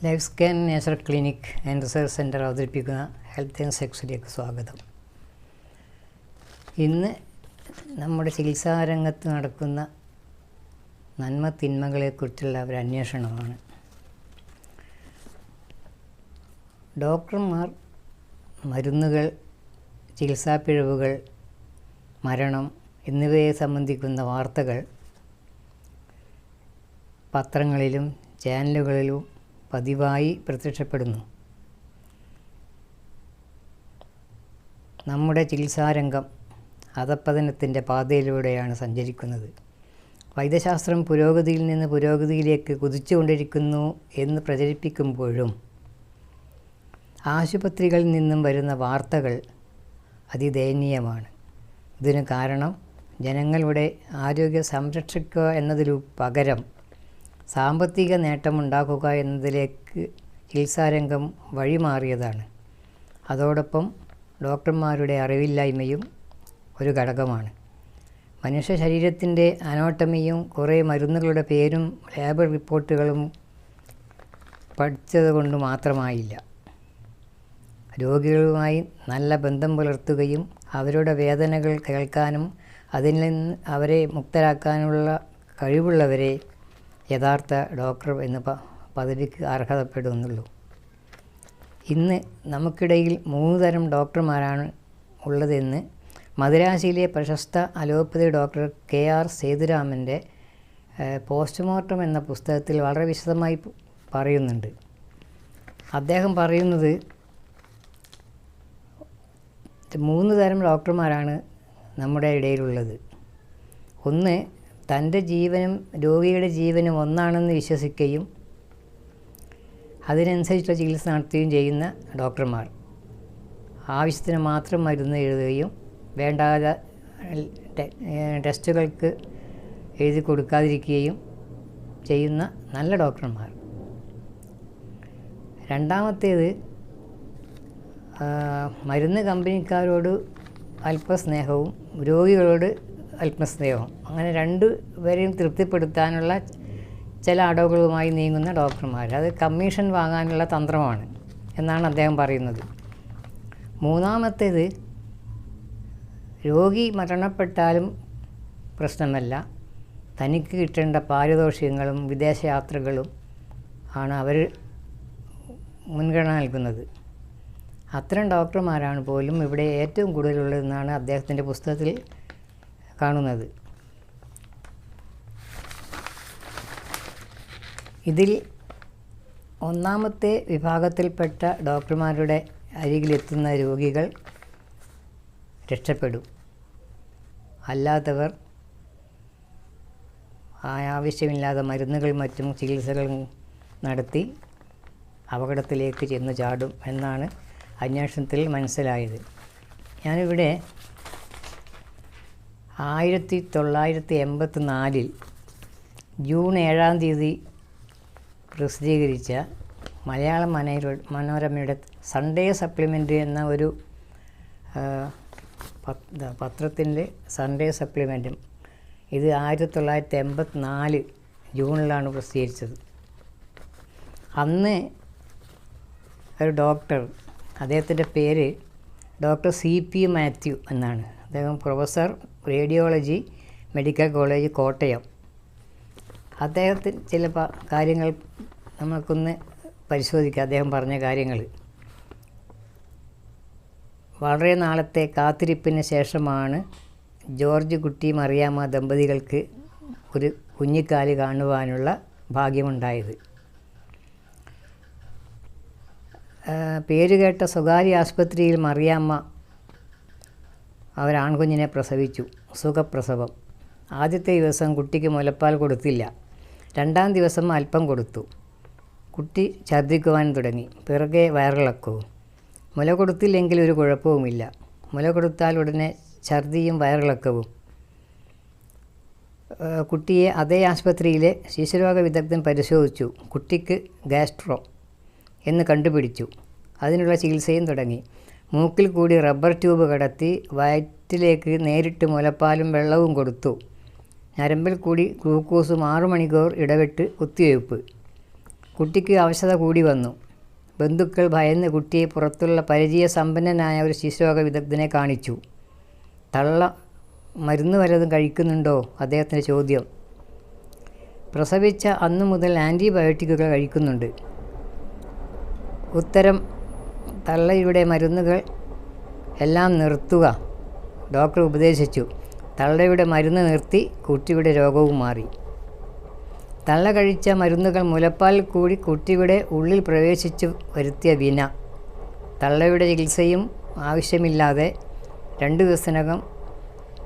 Life scan nature clinic and research centre അവതരിപ്പിക്കുന്ന health and സെക്സിലേക്ക് സ്വാഗതം. ഇന്ന് നമ്മുടെ ചികിത്സാരംഗത്ത് നടക്കുന്ന നന്മ തിന്മകളെക്കുറിച്ചുള്ള ഒരു അന്വേഷണമാണ്. ഡോക്ടർമാർ മരുന്നുകൾ, ചികിത്സാപ്പിഴവുകൾ, മരണം എന്നിവയെ സംബന്ധിക്കുന്ന വാർത്തകൾ പത്രങ്ങളിലും ചാനലുകളിലും പതിവായി പ്രത്യക്ഷപ്പെടുന്നു. നമ്മുടെ ചികിത്സാരംഗം അധപ്പതനത്തിൻ്റെ പാതയിലൂടെയാണ് സഞ്ചരിക്കുന്നത്. വൈദ്യശാസ്ത്രം പുരോഗതിയിൽ നിന്ന് പുരോഗതിയിലേക്ക് കുതിച്ചുകൊണ്ടിരിക്കുന്നു എന്ന് പ്രചരിപ്പിക്കുമ്പോഴും ആശുപത്രികളിൽ നിന്നും വരുന്ന വാർത്തകൾ അതിദയനീയമാണ്. ഇതിന് കാരണം ജനങ്ങളുടെ ആരോഗ്യം സംരക്ഷിക്കുക എന്നതിനു പകരം സാമ്പത്തിക നേട്ടമുണ്ടാക്കുക എന്നതിലേക്ക് ചികിത്സാരംഗം വഴിമാറിയതാണ്. അതോടൊപ്പം ഡോക്ടർമാരുടെ അറിവില്ലായ്മയും ഒരു ഘടകമാണ്. മനുഷ്യ ശരീരത്തിൻ്റെ അനോട്ടമിയും കുറേ മരുന്നുകളുടെ പേരും ലാബ് റിപ്പോർട്ടുകളും പഠിച്ചത് കൊണ്ട് മാത്രമായില്ല. രോഗികളുമായി നല്ല ബന്ധം പുലർത്തുകയും അവരുടെ വേദനകൾ കേൾക്കാനും അതിൽ നിന്ന് അവരെ മുക്തരാക്കാനുള്ള കഴിവുള്ളവരെ യഥാർത്ഥ ഡോക്ടർ എന്ന പദവിക്ക് അർഹതപ്പെടുന്നുള്ളൂ. ഇന്ന് നമുക്കിടയിൽ 3 തരം ഡോക്ടർമാരാണ് ഉള്ളതെന്ന് മദിരാശിയിലെ പ്രശസ്ത അലോപ്പതി ഡോക്ടർ KR സേതുരാമൻ്റെ പോസ്റ്റ്മോർട്ടം എന്ന പുസ്തകത്തിൽ വളരെ വിശദമായി പറയുന്നുണ്ട്. അദ്ദേഹം പറയുന്നത് 3 തരം ഡോക്ടർമാരാണ് നമ്മുടെ ഇടയിലുള്ളത്. ഒന്ന്, തൻ്റെ ജീവനും രോഗിയുടെ ജീവനും ഒന്നാണെന്ന് വിശ്വസിക്കുകയും അതിനനുസരിച്ചുള്ള ചികിത്സ നടത്തുകയും ചെയ്യുന്ന ഡോക്ടർമാർ. ആവശ്യത്തിന് മാത്രം മരുന്ന് എഴുതുകയും വേണ്ടാതെ ടെസ്റ്റുകൾക്ക് എഴുതി കൊടുക്കാതിരിക്കുകയും ചെയ്യുന്ന നല്ല ഡോക്ടർമാർ. രണ്ടാമത്തേത്, മരുന്ന് കമ്പനിക്കാരോട് അല്പസ്നേഹവും രോഗികളോട് അല്പസ്നേഹവും, അങ്ങനെ രണ്ടുപേരെയും തൃപ്തിപ്പെടുത്താനുള്ള ചില അടവുകളുമായി നീങ്ങുന്ന ഡോക്ടർമാർ. അത് കമ്മീഷൻ വാങ്ങാനുള്ള തന്ത്രമാണ് എന്നാണ് അദ്ദേഹം പറയുന്നത്. മൂന്നാമത്തേത്, രോഗി മരണപ്പെട്ടാലും പ്രശ്നമല്ല, തനിക്ക് കിട്ടേണ്ട പാരിതോഷികങ്ങളും വിദേശയാത്രകളും ആണ് അവർ മുൻഗണന നൽകുന്നത്. അത്തരം ഡോക്ടർമാരാണ് പോലും ഇവിടെ ഏറ്റവും കൂടുതലുള്ളതെന്നാണ് അദ്ദേഹത്തിൻ്റെ പുസ്തകത്തിൽ കാണുന്നത്. ഇതിൽ ഒന്നാമത്തെ വിഭാഗത്തിൽപ്പെട്ട ഡോക്ടർമാരുടെ അരികിലെത്തുന്ന രോഗികൾ രക്ഷപ്പെടും. അല്ലാത്തവർ ആവശ്യമില്ലാതെ മരുന്നുകൾ മറ്റും ചികിത്സകളും നടത്തി അപകടത്തിലേക്ക് ചെന്ന് ചാടും എന്നാണ് അന്വേഷണത്തിൽ മനസ്സിലായത്. ഞാനിവിടെ 1984 ജൂൺ 7 പ്രസിദ്ധീകരിച്ച മലയാള മനോരമയുടെ സൺഡേ സപ്ലിമെൻ്റ് എന്ന ഒരു പത്രത്തിൻ്റെ സൺഡേ സപ്ലിമെൻറ്റും ഇത് 1984 ജൂണിലാണ് പ്രസിദ്ധീകരിച്ചത്. അന്ന് ഒരു ഡോക്ടർ, അദ്ദേഹത്തിൻ്റെ പേര് ഡോക്ടർ CP മാത്യു എന്നാണ്. അദ്ദേഹം professor radiology medical college Kottayam. അദ്ദേഹത്തിന് ചില കാര്യങ്ങൾ നമുക്കൊന്ന് പരിശോധിക്കാം. അദ്ദേഹം പറഞ്ഞ കാര്യങ്ങൾ: വളരെ നാളത്തെ കാത്തിരിപ്പിന് ശേഷമാണ് ജോർജ് കുട്ടി മറിയാമ്മ ദമ്പതികൾക്ക് ഒരു കുഞ്ഞിക്കാല് കാണുവാനുള്ള ഭാഗ്യമുണ്ടായത്. പേരുകേട്ട സ്വകാര്യ ആശുപത്രിയിൽ മറിയാമ്മ ഒരാൺകുഞ്ഞിനെ പ്രസവിച്ചു. സുഖപ്രസവം. ആദ്യത്തെ ദിവസം കുട്ടിക്ക് മുലപ്പാൽ കൊടുത്തില്ല. 2ാം ദിവസം അല്പം കൊടുത്തു. കുട്ടി ഛർദ്ദിക്കുവാൻ തുടങ്ങി. പിറകെ വയറിളക്കവും. മുല കൊടുത്തില്ലെങ്കിൽ ഒരു കുഴപ്പവുമില്ല. മുല കൊടുത്താൽ ഉടനെ ഛർദ്ദിയും വയറിളക്കവും. കുട്ടിയെ അതേ ആശുപത്രിയിലെ ശിശുരോഗ വിദഗ്ധൻ പരിശോധിച്ചു. കുട്ടിക്ക് ഗാസ്ട്രോ എന്ന് കണ്ടുപിടിച്ചു. അതിനുള്ള ചികിത്സയും തുടങ്ങി. മൂക്കിൽ കൂടി റബ്ബർ ട്യൂബ് കടത്തി വയറ്റിലേക്ക് നേരിട്ട് മുലപ്പാലും വെള്ളവും കൊടുത്തു. ഞരമ്പിൽ കൂടി ഗ്ലൂക്കോസും 6 മണിക്കൂർ ഇടവിട്ട് കുത്തിവയ്പ്പ്. കുട്ടിക്ക് അവശത കൂടി വന്നു. ബന്ധുക്കൾ ഭയന്ന് കുട്ടിയെ പുറത്തുള്ള പരിചയസമ്പന്നനായ ഒരു ശിശുരോഗ വിദഗ്ധനെ കാണിച്ചു. തള്ള മരുന്ന് വല്ലതും കഴിക്കുന്നുണ്ടോ? അദ്ദേഹത്തിൻ്റെ ചോദ്യം. പ്രസവിച്ച അന്നു മുതൽ ആൻറ്റിബയോട്ടിക്കുകൾ കഴിക്കുന്നുണ്ട്. ഉത്തരം. തള്ളയുടെ മരുന്നുകൾ എല്ലാം നിർത്തുക, ഡോക്ടർ ഉപദേശിച്ചു. തള്ളയുടെ മരുന്ന് നിർത്തി. കുട്ടിയുടെ രോഗവും മാറി. തള്ള കഴിച്ച മരുന്നുകൾ മുലപ്പാൽ കൂടി കുട്ടിയുടെ ഉള്ളിൽ പ്രവേശിച്ചു വരുത്തിയ വിന. തള്ളയുടെ ചികിത്സയും ആവശ്യമില്ലാതെ 2 ദിവസത്തിനകം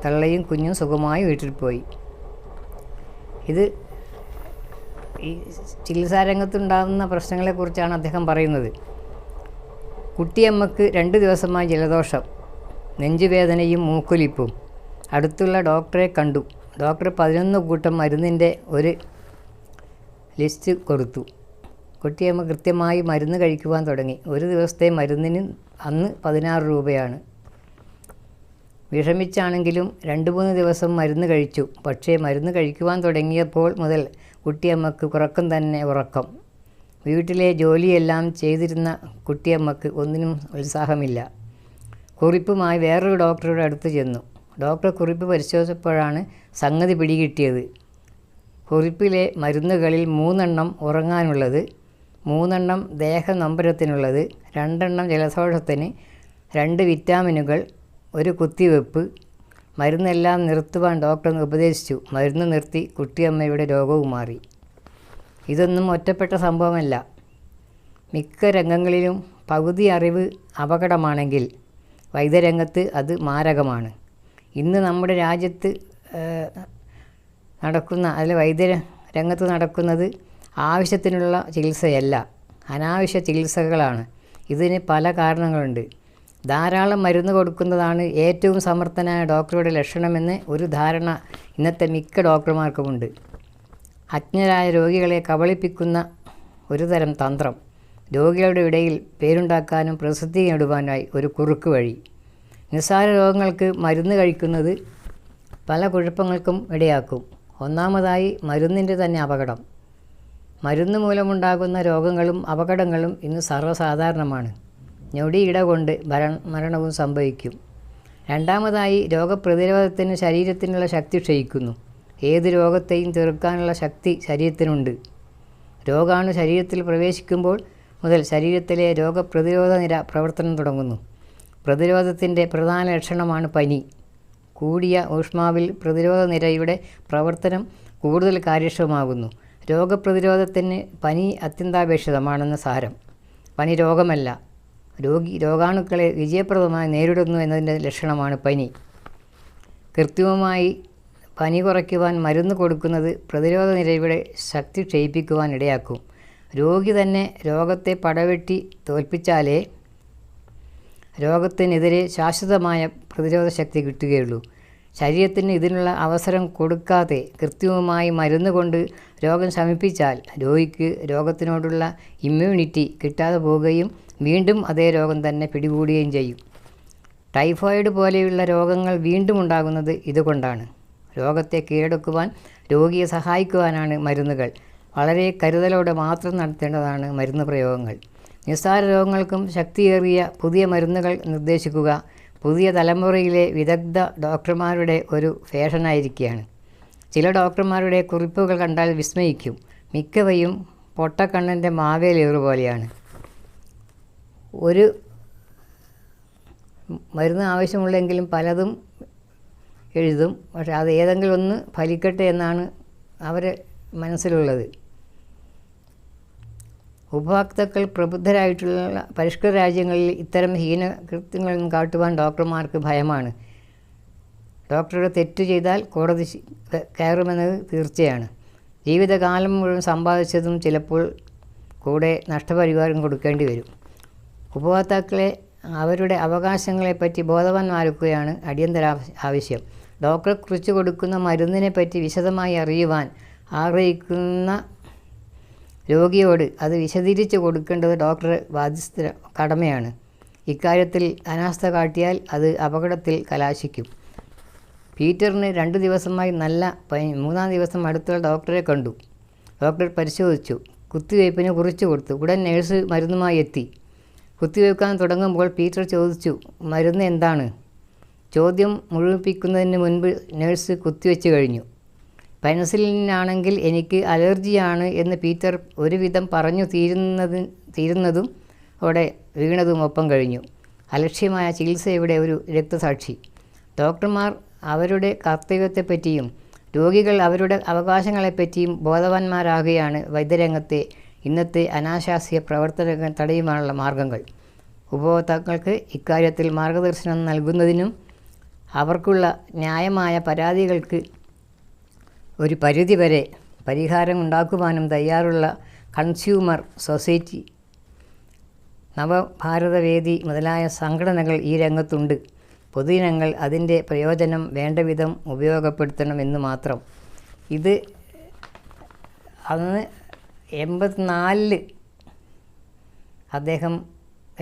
തള്ളയും കുഞ്ഞും സുഖമായി വീട്ടിൽ പോയി. ഇത് ഈ ചികിത്സാരംഗത്തുണ്ടാകുന്ന പ്രശ്നങ്ങളെക്കുറിച്ചാണ് അദ്ദേഹം പറയുന്നത്. കുട്ടിയമ്മക്ക് 2 ദിവസമായി ജലദോഷം, നെഞ്ചുവേദനയും മൂക്കൊലിപ്പും. അടുത്തുള്ള ഡോക്ടറെ കണ്ടു. ഡോക്ടർ 11 കൂട്ടം മരുന്നിൻ്റെ ഒരു ലിസ്റ്റ് കൊടുത്തു. കുട്ടിയമ്മ കൃത്യമായി മരുന്ന് കഴിക്കുവാൻ തുടങ്ങി. ഒരു ദിവസത്തെ മരുന്നിന് അന്ന് 16 രൂപയാണ്. വിഷമിച്ചാണെങ്കിലും 2-3 ദിവസം മരുന്ന് കഴിച്ചു. പക്ഷേ മരുന്ന് കഴിക്കുവാൻ തുടങ്ങിയപ്പോൾ മുതൽ കുട്ടിയമ്മക്ക് ഉറക്കം തന്നെ ഉറക്കം. വീട്ടിലെ ജോലിയെല്ലാം ചെയ്തിരുന്ന കുട്ടിയമ്മക്ക് ഒന്നിനും ഉത്സാഹമില്ല. കുറിപ്പുമായി വേറൊരു ഡോക്ടറുടെ അടുത്ത് ചെന്നു. ഡോക്ടർ കുറിപ്പ് പരിശോധിച്ചപ്പോഴാണ് സംഗതി പിടികിട്ടിയത്. കുറിപ്പിലെ മരുന്നുകളിൽ 3 ഉറങ്ങാനുള്ളത്, 3 ദേഹനൊമ്പരത്തിനുള്ളത്, 2 ജലദോഷത്തിന്, 2 വിറ്റാമിനുകൾ, 1 കുത്തിവെപ്പ്. മരുന്നെല്ലാം നിർത്തുവാൻ ഡോക്ടർ ഉപദേശിച്ചു. മരുന്ന് നിർത്തി. കുട്ടിയമ്മയുടെ രോഗവും മാറി. ഇതൊന്നും ഒറ്റപ്പെട്ട സംഭവമല്ല. മിക്ക രംഗങ്ങളിലും പകുതി അറിവ് അപകടമാണെങ്കിൽ വൈദ്യരംഗത്ത് അത് മാരകമാണ്. ഇന്ന് നമ്മുടെ രാജ്യത്ത് നടക്കുന്ന വൈദ്യരംഗത്ത് നടക്കുന്നത് ആവശ്യത്തിനുള്ള ചികിത്സയല്ല, അനാവശ്യ ചികിത്സകളാണ്. ഇതിന് പല കാരണങ്ങളുണ്ട്. ധാരാളം മരുന്ന് കൊടുക്കുന്നതാണ് ഏറ്റവും സമർത്ഥനായ ഡോക്ടറുടെ ലക്ഷണമെന്ന് ഒരു ധാരണ ഇന്നത്തെ മിക്ക ഡോക്ടർമാർക്കുമുണ്ട്. അജ്ഞരായ രോഗികളെ കബളിപ്പിക്കുന്ന ഒരു തരം തന്ത്രം. രോഗികളുടെ ഇടയിൽ പേരുണ്ടാക്കാനും പ്രസിദ്ധി നേടുവാനായി ഒരു കുറുക്ക് വഴി. നിസ്സാര രോഗങ്ങൾക്ക് മരുന്ന് കഴിക്കുന്നത് പല കുഴപ്പങ്ങൾക്കും ഇടയാക്കും. ഒന്നാമതായി മരുന്നിൻ്റെ തന്നെ അപകടം. മരുന്ന് മൂലമുണ്ടാകുന്ന രോഗങ്ങളും അപകടങ്ങളും ഇന്ന് സർവ്വസാധാരണമാണ്. ഞൊടിയിട കൊണ്ട് മരണവും സംഭവിക്കും. രണ്ടാമതായി രോഗപ്രതിരോധത്തിന് ശരീരത്തിനുള്ള ശക്തി ക്ഷയിക്കുന്നു. ഏത് രോഗത്തെയും ചെറുക്കാനുള്ള ശക്തി ശരീരത്തിനുണ്ട്. രോഗാണു ശരീരത്തിൽ പ്രവേശിക്കുമ്പോൾ മുതൽ ശരീരത്തിലെ രോഗപ്രതിരോധ നിര പ്രവർത്തനം തുടങ്ങുന്നു. പ്രതിരോധത്തിൻ്റെ പ്രധാന ലക്ഷണമാണ് പനി. കൂടിയ ഊഷ്മാവിൽ പ്രതിരോധ നിരയുടെ പ്രവർത്തനം കൂടുതൽ കാര്യക്ഷമമാകുന്നു. രോഗപ്രതിരോധത്തിന് പനി അത്യന്താപേക്ഷിതമാണെന്ന് സാരം. പനി രോഗമല്ല, രോഗാണുക്കളെ വിജയപ്രദമായി നേരിടുന്നു എന്നതിൻ്റെ ലക്ഷണമാണ് പനി. കൃത്രിമമായി പനി കുറയ്ക്കുവാൻ മരുന്ന് കൊടുക്കുന്നത് പ്രതിരോധ നിരയുടെ ശക്തി ക്ഷയിപ്പിക്കുവാൻ ഇടയാക്കും. രോഗി തന്നെ രോഗത്തെ പടവെട്ടി തോൽപ്പിച്ചാലേ രോഗത്തിനെതിരെ ശാശ്വതമായ പ്രതിരോധ ശക്തി കിട്ടുകയുള്ളൂ. ശരീരത്തിന് ഇതിനുള്ള അവസരം കൊടുക്കാതെ കൃത്രിമമായി മരുന്ന് കൊണ്ട് രോഗം ശമിപ്പിച്ചാൽ രോഗിക്ക് രോഗത്തിനോടുള്ള ഇമ്മ്യൂണിറ്റി കിട്ടാതെ പോവുകയും വീണ്ടും അതേ രോഗം തന്നെ പിടികൂടുകയും ചെയ്യും. ടൈഫോയിഡ് പോലെയുള്ള രോഗങ്ങൾ വീണ്ടും ഉണ്ടാകുന്നത് ഇതുകൊണ്ടാണ്. രോഗത്തെ കീഴടക്കുവാൻ രോഗിയെ സഹായിക്കുവാനാണ് മരുന്നുകൾ. വളരെ കരുതലോടെ മാത്രം നടത്തേണ്ടതാണ് മരുന്ന് പ്രയോഗങ്ങൾ. നിസ്സാര രോഗങ്ങൾക്കും ശക്തിയേറിയ പുതിയ മരുന്നുകൾ നിർദ്ദേശിക്കുക പുതിയ തലമുറയിലെ വിദഗ്ധ ഡോക്ടർമാരുടെ ഒരു ഫാഷനായിരിക്കുകയാണ്. ചില ഡോക്ടർമാരുടെ കുറിപ്പുകൾ കണ്ടാൽ വിസ്മയിക്കും. മിക്കവയും പൊട്ടക്കണ്ണൻ്റെ മാവേലേറ് പോലെയാണ്. ഒരു മരുന്ന് ആവശ്യമുള്ളെങ്കിലും പലതും എഴുതും. പക്ഷേ അത് ഏതെങ്കിലും ഒന്ന് ഫലിക്കട്ടെ എന്നാണ് അവരെ മനസ്സിലുള്ളത്. ഉപഭോക്താക്കൾ പ്രബുദ്ധരായിട്ടുള്ള പരിഷ്കൃത രാജ്യങ്ങളിൽ ഇത്തരം ഹീനകൃത്യങ്ങളൊന്നും കാട്ടുവാൻ ഡോക്ടർമാർക്ക് ഭയമാണ്. ഡോക്ടറുടെ തെറ്റ് ചെയ്താൽ കോടതി കയറുമെന്നത് തീർച്ചയാണ്. ജീവിതകാലം മുഴുവൻ സമ്പാദിച്ചതും ചിലപ്പോൾ കൂടെ നഷ്ടപരിഹാരം കൊടുക്കേണ്ടി വരും. ഉപഭോക്താക്കളെ അവരുടെ അവകാശങ്ങളെപ്പറ്റി ബോധവാന്മാരാക്കുകയാണ് അടിയന്തര ആവശ്യം. ഡോക്ടറെ കുറിച്ച് കൊടുക്കുന്ന മരുന്നിനെപ്പറ്റി വിശദമായി അറിയുവാൻ ആഗ്രഹിക്കുന്ന രോഗിയോട് അത് വിശദീകരിച്ച് കൊടുക്കേണ്ടത് ഡോക്ടറെ ബാധ്യസ്ഥ കടമയാണ്. ഇക്കാര്യത്തിൽ അനാസ്ഥ കാട്ടിയാൽ അത് അപകടത്തിൽ കലാശിക്കും. പീറ്ററിന് 2 ദിവസമായി നല്ല പനി. 3-ാം ദിവസം അടുത്തുള്ള ഡോക്ടറെ കണ്ടു. ഡോക്ടർ പരിശോധിച്ചു. കുത്തിവയ്പ്പിന് കുറിച്ചു കൊടുത്തു. ഉടൻ നേഴ്സ് മരുന്നുമായി എത്തി. കുത്തിവയ്ക്കാൻ തുടങ്ങുമ്പോൾ പീറ്റർ ചോദിച്ചു, മരുന്ന് എന്താണ്? ചോദ്യം മുഴുമിപ്പിക്കുന്നതിന് മുൻപ് നേഴ്സ് കുത്തിവെച്ച് കഴിഞ്ഞു. പെൻസിലിനാണെങ്കിൽ എനിക്ക് അലർജിയാണ് എന്ന് പീറ്റർ ഒരുവിധം പറഞ്ഞു തീരുന്നതും അവിടെ വീണതും ഒപ്പം കഴിഞ്ഞു. അലക്ഷ്യമായ ചികിത്സയുടെ ഒരു രക്തസാക്ഷി. ഡോക്ടർമാർ അവരുടെ കർത്തവ്യത്തെപ്പറ്റിയും രോഗികൾ അവരുടെ അവകാശങ്ങളെപ്പറ്റിയും ബോധവാന്മാരാകുകയാണ് വൈദ്യരംഗത്തെ ഇന്നത്തെ അനാശാസ്യ പ്രവർത്തനങ്ങൾ തടയുവാനുള്ള മാർഗങ്ങൾ. ഉപഭോക്താക്കൾക്ക് ഇക്കാര്യത്തിൽ മാർഗദർശനം നൽകുന്നതിനും അവർക്കുള്ള ന്യായമായ പരാതികൾക്ക് ഒരു പരിധിവരെ പരിഹാരം ഉണ്ടാക്കുവാനും തയ്യാറുള്ള കൺസ്യൂമർ സൊസൈറ്റി, നവഭാരതവേദി മുതലായ സംഘടനകൾ ഈ രംഗത്തുണ്ട്. പൊതുജനങ്ങൾ അതിൻ്റെ പ്രയോജനം വേണ്ടവിധം ഉപയോഗപ്പെടുത്തണമെന്ന് മാത്രം. ഇത് അന്ന് 84 അദ്ദേഹം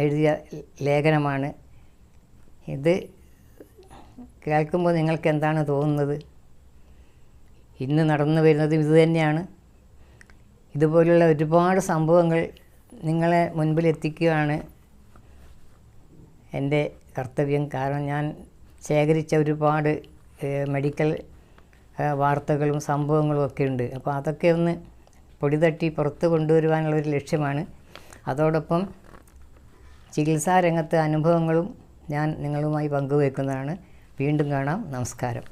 എഴുതിയ ലേഖനമാണ്. ഇത് കേൾക്കുമ്പോൾ നിങ്ങൾക്ക് എന്താണ് തോന്നുന്നത്? ഇന്ന് നടന്നു വരുന്നതും ഇതുതന്നെയാണ്. ഇതുപോലുള്ള ഒരുപാട് സംഭവങ്ങൾ നിങ്ങളെ മുൻപിലെത്തിക്കുകയാണ് എൻ്റെ കർത്തവ്യം. കാരണം ഞാൻ ശേഖരിച്ച ഒരുപാട് മെഡിക്കൽ വാർത്തകളും സംഭവങ്ങളും ഒക്കെ ഉണ്ട്. അപ്പോൾ അതൊക്കെ ഒന്ന് പൊടിതട്ടി പുറത്ത് കൊണ്ടുവരുവാനുള്ളൊരു ലക്ഷ്യമാണ്. അതോടൊപ്പം ചികിത്സാരംഗത്തെ അനുഭവങ്ങളും ഞാൻ നിങ്ങളുമായി പങ്കുവയ്ക്കുന്നതാണ്. വീണ്ടും കാണാം. നമസ്കാരം.